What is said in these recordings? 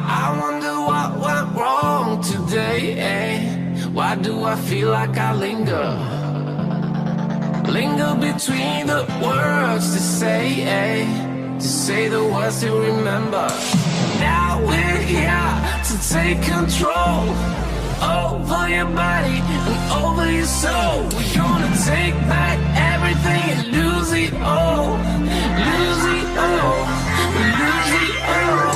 I wonder what went wrong today, eh? Why do I feel like I linger? Linger between the words to say, eh? To say the words to remember. Now we're here to take control over your body and over your soul. We're gonna take back everything and lose it all. Lose it all. Lose it all.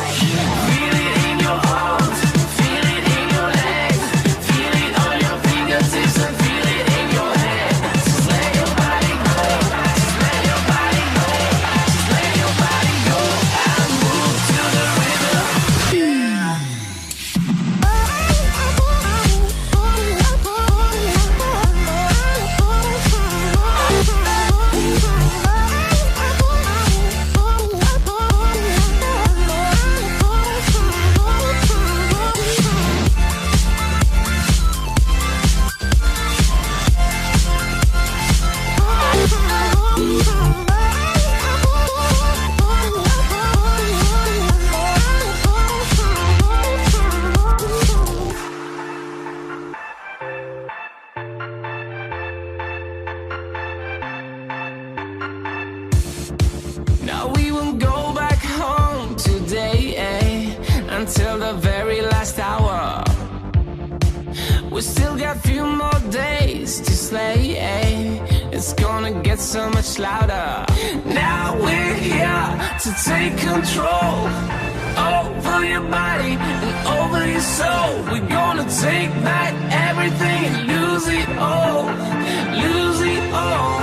Feel it in your arms, feel it in your legs, feel it on your fingertips and feel it in your head. Just let your body go, just let your body go, just let your body go and move to the rhythm. Now we won't go back home today, eh? Until the very last hour. We still got few more days to slay, eh? It's gonna get so much louder. Now we're here to take control over your body and over your soul. We're gonna take back everything and lose it all. Lose it all.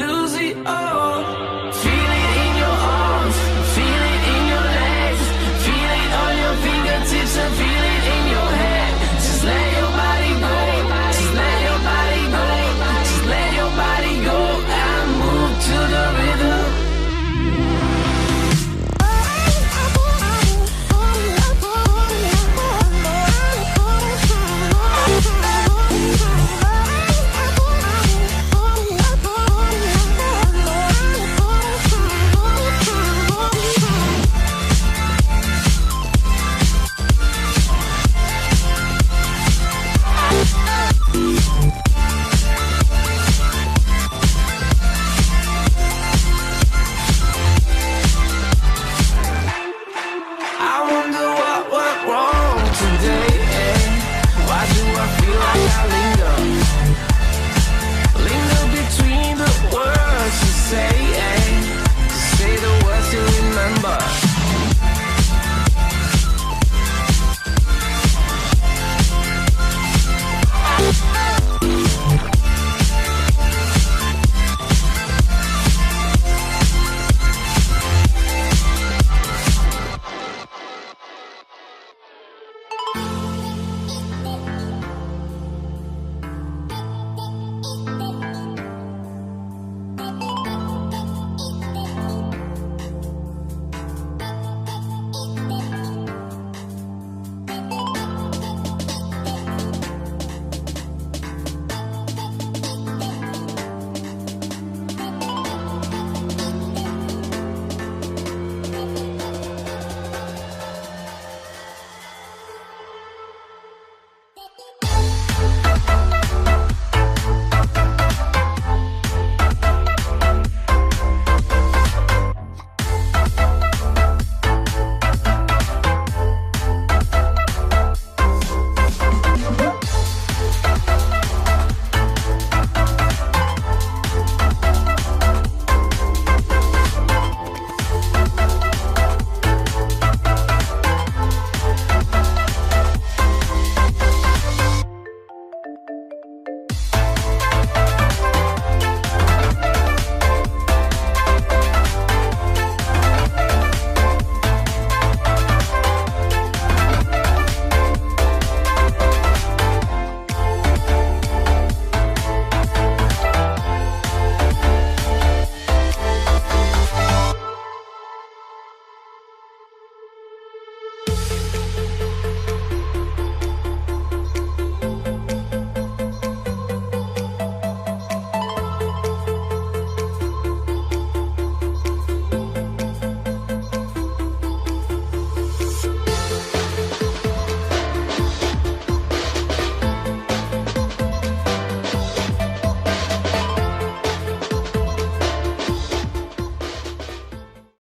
Lose it